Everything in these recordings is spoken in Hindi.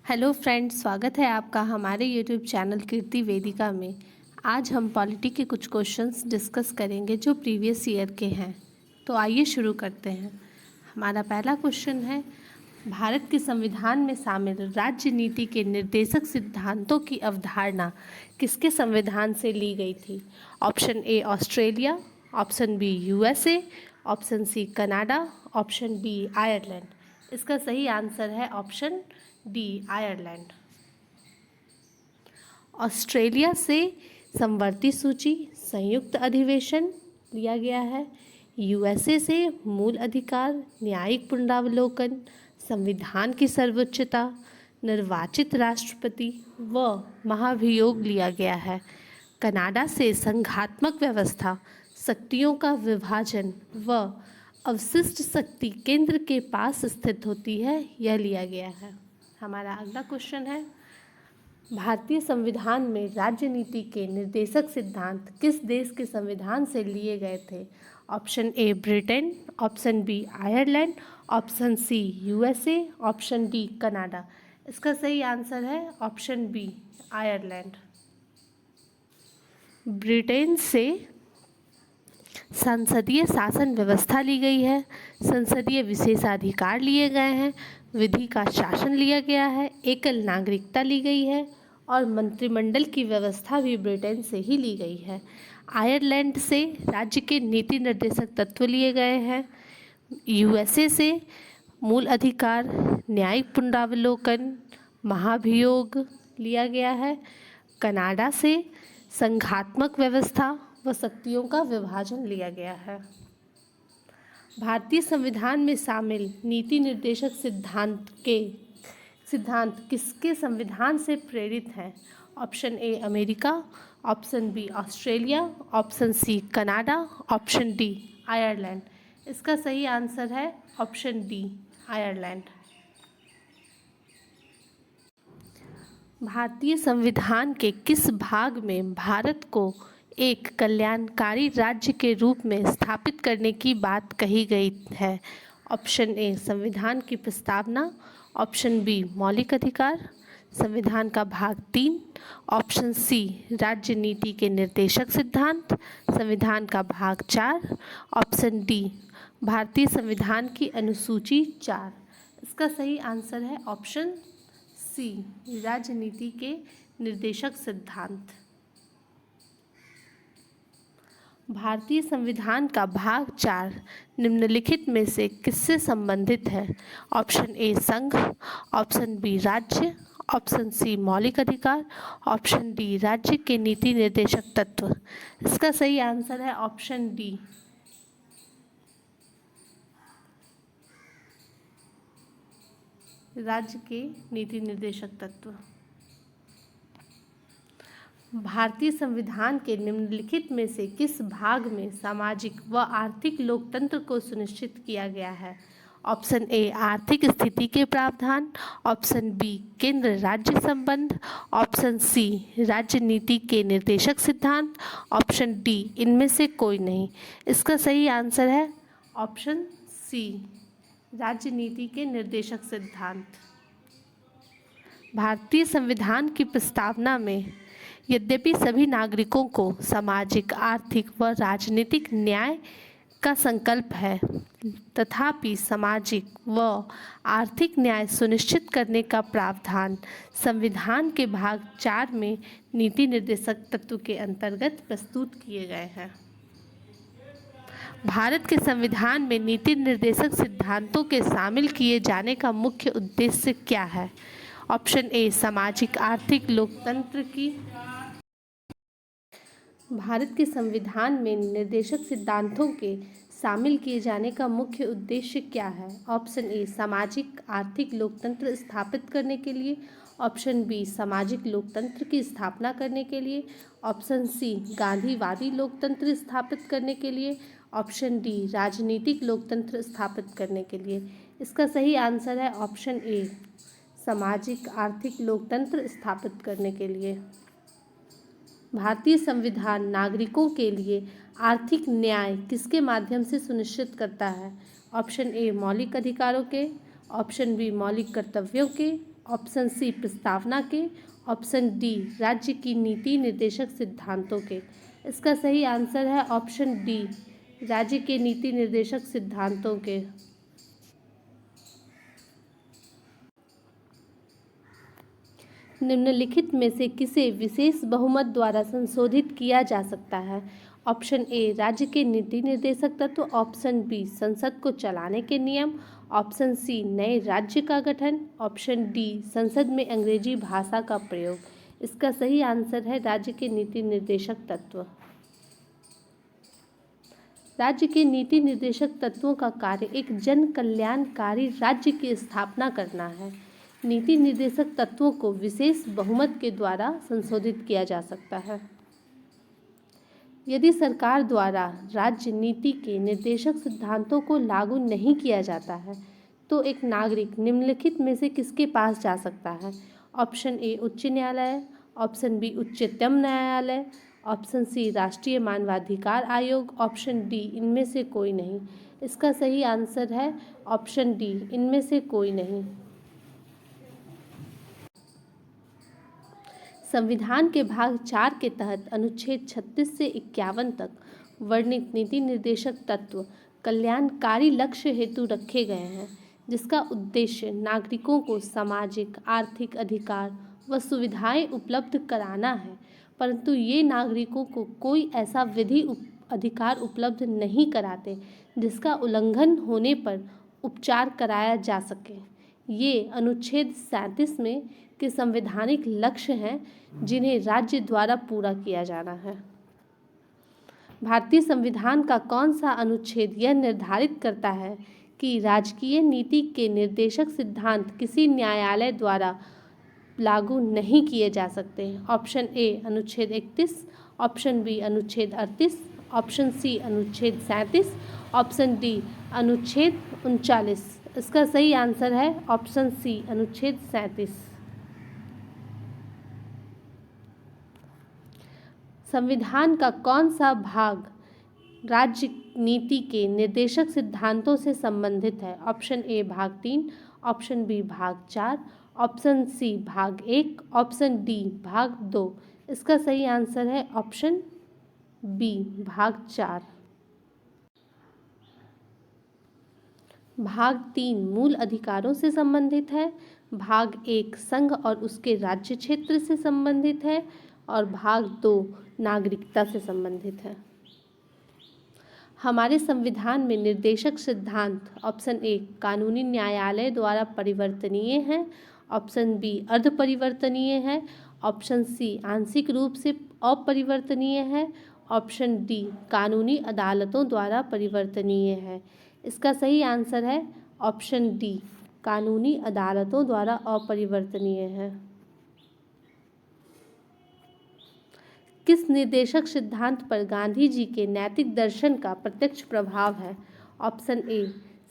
हेलो फ्रेंड्स, स्वागत है आपका हमारे यूट्यूब चैनल कीर्ति वेदिका में। आज हम पॉलिटी के कुछ क्वेश्चंस डिस्कस करेंगे जो प्रीवियस ईयर के हैं। तो आइए शुरू करते हैं। हमारा पहला क्वेश्चन है, भारत के संविधान में शामिल राज्य नीति के निर्देशक सिद्धांतों की अवधारणा किसके संविधान से ली गई थी? Option A Australia, option B USA, option C Canada, option D Ireland. इसका सही आंसर है ऑप्शन डी आयरलैंड। ऑस्ट्रेलिया से समवर्ती सूची संयुक्त अधिवेशन लिया गया है। यूएसए से मूल अधिकार, न्यायिक पुनरावलोकन, संविधान की सर्वोच्चता, निर्वाचित राष्ट्रपति व महाभियोग लिया गया है। कनाडा से संघात्मक व्यवस्था, शक्तियों का विभाजन व अवशिष्ट शक्ति केंद्र के पास स्थित होती है, यह लिया गया है। हमारा अगला क्वेश्चन है, भारतीय संविधान में राज्य नीति के निर्देशक सिद्धांत किस देश के संविधान से लिए गए थे? Option A Britain, option B Ireland, option C USA, option D Canada. इसका सही आंसर है ऑप्शन बी आयरलैंड। ब्रिटेन से संसदीय शासन व्यवस्था ली गई है, संसदीय विशेषाधिकार लिए गए हैं, विधि का शासन लिया गया है, एकल नागरिकता ली गई है और मंत्रिमंडल की व्यवस्था भी ब्रिटेन से ही ली गई है। आयरलैंड से राज्य के नीति निर्देशक तत्व लिए गए हैं। यूएसए से मूल अधिकार, न्यायिक पुनरावलोकन, महाभियोग लिया गया है। कनाडा से संघात्मक व्यवस्था व शक्तियों का विभाजन लिया गया है। भारतीय संविधान में शामिल नीति निर्देशक सिद्धांत किसके संविधान से प्रेरित हैं? Option A America, option B Australia, option C Canada, option D Ireland. इसका सही आंसर है ऑप्शन डी आयरलैंड। भारतीय संविधान के किस भाग में भारत को एक कल्याणकारी राज्य के रूप में स्थापित करने की बात कही गई है? ऑप्शन ए संविधान की प्रस्तावना, ऑप्शन बी मौलिक अधिकार, संविधान का भाग 3, ऑप्शन सी राज्य नीति के निर्देशक सिद्धांत, संविधान का भाग 4, ऑप्शन डी भारतीय संविधान की अनुसूची 4। इसका सही आंसर है ऑप्शन सी राज्य नीति के निर्देशक सिद्धांत। भारतीय संविधान का भाग 4 निम्नलिखित में से किससे संबंधित है? ऑप्शन ए संघ, ऑप्शन बी राज्य, ऑप्शन सी मौलिक अधिकार, ऑप्शन डी राज्य के नीति निर्देशक तत्व। इसका सही आंसर है ऑप्शन डी राज्य के नीति निर्देशक तत्व। भारतीय संविधान के निम्नलिखित में से किस भाग में सामाजिक व आर्थिक लोकतंत्र को सुनिश्चित किया गया है? ऑप्शन ए आर्थिक स्थिति के प्रावधान, ऑप्शन बी केंद्र राज्य संबंध, ऑप्शन सी राज्य नीति के निर्देशक सिद्धांत, ऑप्शन डी इनमें से कोई नहीं। इसका सही आंसर है ऑप्शन सी राज्य नीति के निर्देशक सिद्धांत। भारतीय संविधान की प्रस्तावना में यद्यपि सभी नागरिकों को सामाजिक, आर्थिक व राजनीतिक न्याय का संकल्प है, तथापि सामाजिक व आर्थिक न्याय सुनिश्चित करने का प्रावधान संविधान के भाग 4 में नीति निर्देशक तत्व के अंतर्गत प्रस्तुत किए गए हैं। भारत के संविधान में नीति निर्देशक सिद्धांतों के शामिल किए जाने का मुख्य उद्देश्य क्या है? ऑप्शन ए सामाजिक आर्थिक लोकतंत्र की। भारत के संविधान में निर्देशक सिद्धांतों के शामिल किए जाने का मुख्य उद्देश्य क्या है? ऑप्शन ए सामाजिक आर्थिक लोकतंत्र स्थापित करने के लिए, ऑप्शन बी सामाजिक लोकतंत्र की स्थापना करने के लिए, ऑप्शन सी गांधीवादी लोकतंत्र स्थापित करने के लिए, ऑप्शन डी राजनीतिक लोकतंत्र स्थापित करने के लिए। इसका सही आंसर है ऑप्शन ए सामाजिक आर्थिक लोकतंत्र स्थापित करने के लिए। भारतीय संविधान नागरिकों के लिए आर्थिक न्याय किसके माध्यम से सुनिश्चित करता है? ऑप्शन ए मौलिक अधिकारों के, ऑप्शन बी मौलिक कर्तव्यों के, ऑप्शन सी प्रस्तावना के, ऑप्शन डी राज्य की नीति निर्देशक सिद्धांतों के। इसका सही आंसर है ऑप्शन डी राज्य के नीति निर्देशक सिद्धांतों के। निम्नलिखित में से किसे विशेष बहुमत द्वारा संशोधित किया जा सकता है? ऑप्शन ए राज्य के नीति निर्देशक तत्व, ऑप्शन बी संसद को चलाने के नियम, ऑप्शन सी नए राज्य का गठन, ऑप्शन डी संसद में अंग्रेजी भाषा का प्रयोग। इसका सही आंसर है राज्य के नीति निर्देशक तत्व। राज्य के नीति निर्देशक तत्वों का कार्य एक जन कल्याणकारी राज्य की स्थापना करना है। नीति निर्देशक तत्वों को विशेष बहुमत के द्वारा संशोधित किया जा सकता है। यदि सरकार द्वारा राज्य नीति के निर्देशक सिद्धांतों को लागू नहीं किया जाता है तो एक नागरिक निम्नलिखित में से किसके पास जा सकता है? ऑप्शन ए उच्च न्यायालय, ऑप्शन बी उच्चतम न्यायालय, ऑप्शन सी राष्ट्रीय मानवाधिकार आयोग, ऑप्शन डी इनमें से कोई नहीं। इसका सही आंसर है ऑप्शन डी इनमें से कोई नहीं। संविधान के भाग 4 के तहत अनुच्छेद 36 से 51 तक वर्णित नीति निर्देशक तत्व कल्याणकारी लक्ष्य हेतु रखे गए हैं, जिसका उद्देश्य नागरिकों को सामाजिक आर्थिक अधिकार व सुविधाएं उपलब्ध कराना है, परंतु ये नागरिकों को कोई ऐसा विधि अधिकार उपलब्ध नहीं कराते जिसका उल्लंघन होने पर उपचार कराया जा सके। ये अनुच्छेद 37 में के संवैधानिक लक्ष्य हैं जिन्हें राज्य द्वारा पूरा किया जाना है। भारतीय संविधान का कौन सा अनुच्छेद यह निर्धारित करता है कि राजकीय नीति के निर्देशक सिद्धांत किसी न्यायालय द्वारा लागू नहीं किए जा सकते? ऑप्शन ए अनुच्छेद 31, ऑप्शन बी अनुच्छेद 38, ऑप्शन सी अनुच्छेद 37, ऑप्शन डी अनुच्छेद 39। इसका सही आंसर है ऑप्शन सी अनुच्छेद 37। संविधान का कौन सा भाग राज्य नीति के निर्देशक सिद्धांतों से संबंधित है? ऑप्शन ए भाग 3, ऑप्शन बी भाग 4, ऑप्शन सी भाग 1, ऑप्शन डी भाग 2। इसका सही आंसर है ऑप्शन बी भाग 4। भाग 3 मूल अधिकारों से संबंधित है, भाग 1 संघ और उसके राज्य क्षेत्र से संबंधित है और भाग 2 नागरिकता से संबंधित है। हमारे संविधान में निर्देशक सिद्धांत ऑप्शन ए कानूनी न्यायालय द्वारा परिवर्तनीय है, ऑप्शन बी अर्ध परिवर्तनीय है, ऑप्शन सी आंशिक रूप से अपरिवर्तनीय है, ऑप्शन डी कानूनी अदालतों द्वारा परिवर्तनीय है। इसका सही आंसर है ऑप्शन डी कानूनी अदालतों द्वारा अपरिवर्तनीय है। किस निर्देशक सिद्धांत पर गांधी जी के नैतिक दर्शन का प्रत्यक्ष प्रभाव है? ऑप्शन ए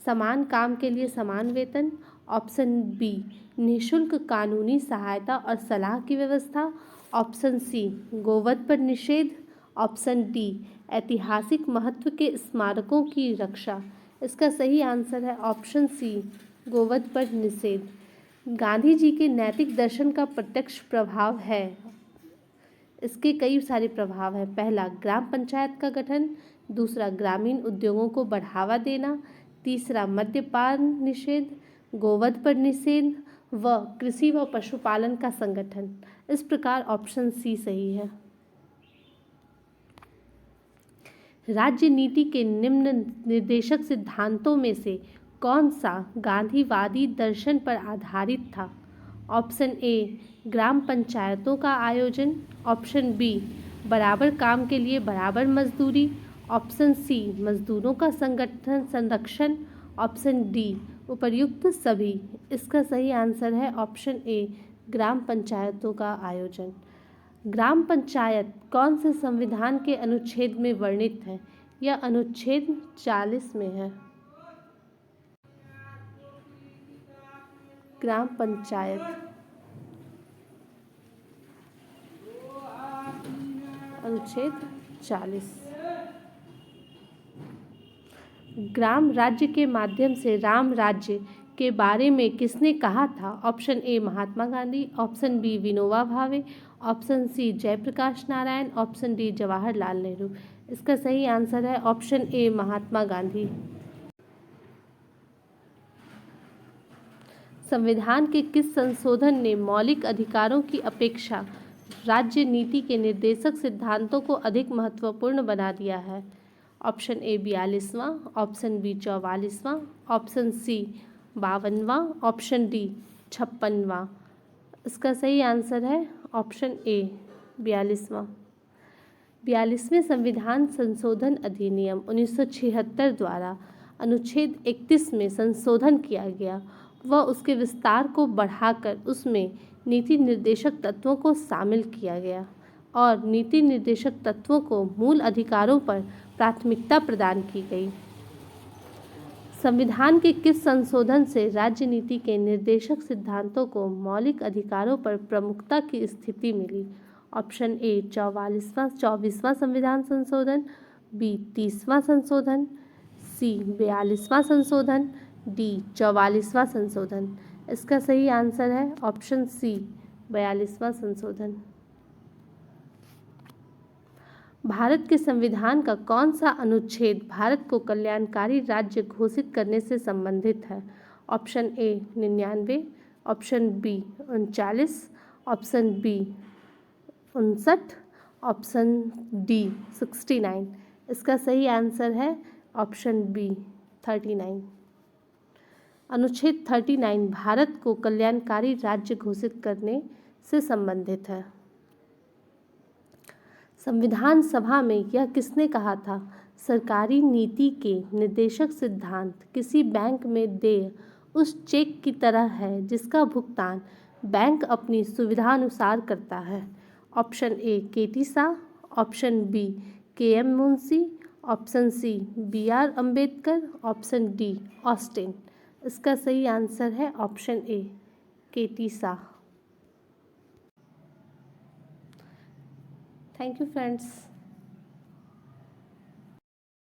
समान काम के लिए समान वेतन, ऑप्शन बी निःशुल्क कानूनी सहायता और सलाह की व्यवस्था, ऑप्शन सी गोवध पर निषेध, ऑप्शन डी ऐतिहासिक महत्व के स्मारकों की रक्षा। इसका सही आंसर है ऑप्शन सी गोवध पर निषेध। गांधी जी के नैतिक दर्शन का प्रत्यक्ष प्रभाव है, इसके कई सारे प्रभाव हैं। पहला ग्राम पंचायत का गठन, दूसरा ग्रामीण उद्योगों को बढ़ावा देना, तीसरा मद्यपान निषेध, गोवध पर निषेध व कृषि व पशुपालन का संगठन। इस प्रकार ऑप्शन सी सही है। राज्य नीति के निम्न निर्देशक सिद्धांतों में से कौन सा गांधीवादी दर्शन पर आधारित था? ऑप्शन ए ग्राम पंचायतों का आयोजन, ऑप्शन बी बराबर काम के लिए बराबर मजदूरी, ऑप्शन सी मजदूरों का संगठन संरक्षण, ऑप्शन डी उपर्युक्त सभी। इसका सही आंसर है ऑप्शन ए ग्राम पंचायतों का आयोजन। ग्राम पंचायत कौन से संविधान के अनुच्छेद में वर्णित है? यह अनुच्छेद 40 में है। ग्राम पंचायत अनुच्छेद 40। ग्राम राज्य के माध्यम से राम राज्य के बारे में किसने कहा था? Option A Mahatma Gandhi, option B Vinoba Bhave, option C Jayaprakash Narayan, option D Jawaharlal Nehru. इसका सही आंसर है ऑप्शन ए महात्मा गांधी। संविधान के किस संशोधन ने मौलिक अधिकारों की अपेक्षा राज्य नीति के निर्देशक सिद्धांतों को अधिक महत्वपूर्ण बना दिया है? ऑप्शन ए 42वां, ऑप्शन बी 44वां, ऑप्शन सी 52वां, ऑप्शन डी 56वां। इसका सही आंसर है ऑप्शन ए 42वां। 42वें संविधान संशोधन अधिनियम 1976 द्वारा अनुच्छेद 31 में संशोधन किया गया व उसके विस्तार को बढ़ाकर उसमें नीति निर्देशक तत्वों को शामिल किया गया और नीति निर्देशक तत्वों को मूल अधिकारों पर प्राथमिकता प्रदान की गई। संविधान के किस संशोधन से राज्य नीति के निर्देशक सिद्धांतों को मौलिक अधिकारों पर प्रमुखता की स्थिति मिली? ऑप्शन ए 24वां संविधान संशोधन, बी 30वां संशोधन, सी 42वां संशोधन, डी 44वां संशोधन। इसका सही आंसर है ऑप्शन सी 42वां संशोधन। भारत के संविधान का कौन सा अनुच्छेद भारत को कल्याणकारी राज्य घोषित करने से संबंधित है? Option A 99, option B 39, option B 59, option D 69। इसका सही आंसर है ऑप्शन बी 39। अनुच्छेद 39 भारत को कल्याणकारी राज्य घोषित करने से संबंधित है। संविधान सभा में यह किसने कहा था? सरकारी नीति के निर्देशक सिद्धांत किसी बैंक में देय उस चेक की तरह है जिसका भुगतान बैंक अपनी सुविधानुसार करता है। Option A KT Shah, option B KM. Munshi, option C BR. Ambedkar, option D Austin. इसका सही आंसर है option A KT Shah. Thank you friends.